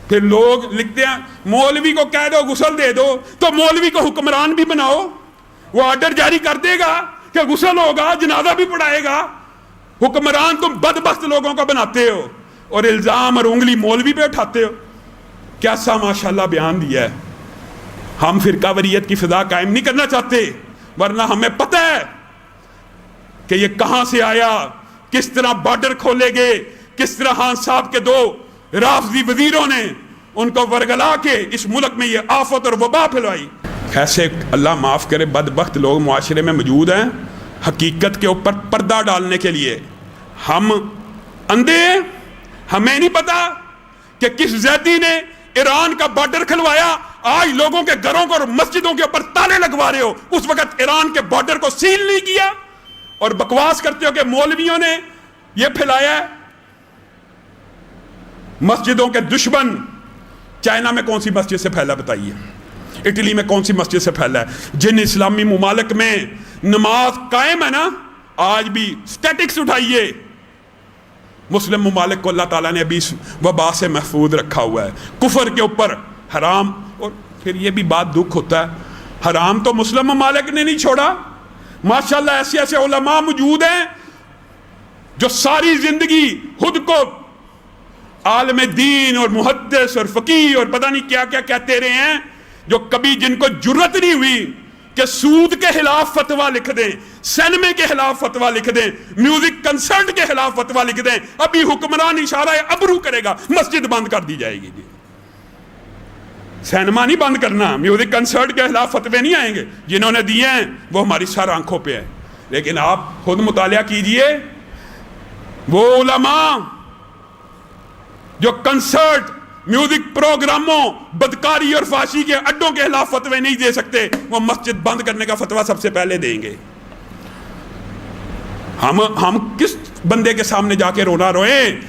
پھر لوگ لکھتے ہیں مولوی کو کہہ دو غسل دے دو، تو مولوی کو حکمران بھی بناؤ، وہ آرڈر جاری کر دے گا کہ غسل ہوگا، جنازہ بھی پڑھائے گا۔ حکمران تم بدبخت لوگوں کو بناتے ہو اور الزام اور انگلی مولوی پہ اٹھاتے ہو۔ کیسا ماشاءاللہ بیان دیا ہے۔ ہم فرقہ واریت کی فضا قائم نہیں کرنا چاہتے، ورنہ ہمیں پتہ ہے کہ یہ کہاں سے آیا، کس طرح بارڈر کھولے گئے، کس طرح خان صاحب کے 2 رافضی وزیروں نے ان کو ورگلا کے اس ملک میں یہ آفت اور وبا پھیلائی۔ ایسے اللہ معاف کرے بدبخت لوگ معاشرے میں موجود ہیں، حقیقت کے اوپر پردہ ڈالنے کے لیے۔ ہم اندھے ہیں، ہمیں نہیں پتا کہ کس زیدی نے ایران کا بارڈر کھلوایا۔ آج لوگوں کے گھروں کو اور مسجدوں کے اوپر تالے لگوا رہے ہو، اس وقت ایران کے بارڈر کو سیل نہیں کیا، اور بکواس کرتے ہو کہ مولویوں نے یہ پھیلایا ہے۔ مسجدوں کے دشمن چائنا میں کون سی مسجد سے پھیلا بتائیے، اٹلی میں کون سی مسجد سے پھیلا ہے؟ جن اسلامی ممالک میں نماز قائم ہے نا، آج بھی سٹیٹکس اٹھائیے، مسلم ممالک کو اللہ تعالیٰ نے ابھی اس وبا سے محفوظ رکھا ہوا ہے۔ کفر کے اوپر حرام، اور پھر یہ بھی بات دکھ ہوتا ہے، حرام تو مسلم ممالک نے نہیں چھوڑا۔ ماشاءاللہ ایسے ایسے علماء موجود ہیں جو ساری زندگی خود کو عالم دین اور محدث اور فقیہ اور پتہ نہیں کیا کیا کہتے رہے ہیں، جو کبھی جن کو جرت نہیں ہوئی کہ سود کے خلاف فتویٰ لکھ دیں، سینمے کے خلاف فتویٰ لکھ دیں، میوزک کنسرٹ کے خلاف فتویٰ لکھ دیں۔ ابھی حکمران اشارہ ابرو کرے گا، مسجد بند کر دی جائے گی۔ جی سینما نہیں بند کرنا، میوزک کنسرٹ کے خلاف فتوے نہیں آئیں گے، جنہوں نے دیے ہیں وہ ہماری سر آنکھوں پہ ہے۔ لیکن آپ خود مطالعہ کیجئے، وہ علماء جو کنسرٹ، میوزک پروگراموں، بدکاری اور فحاشی کے اڈوں کے خلاف فتوے نہیں دے سکتے، وہ مسجد بند کرنے کا فتویٰ سب سے پہلے دیں گے۔ ہم کس بندے کے سامنے جا کے رونا روئیں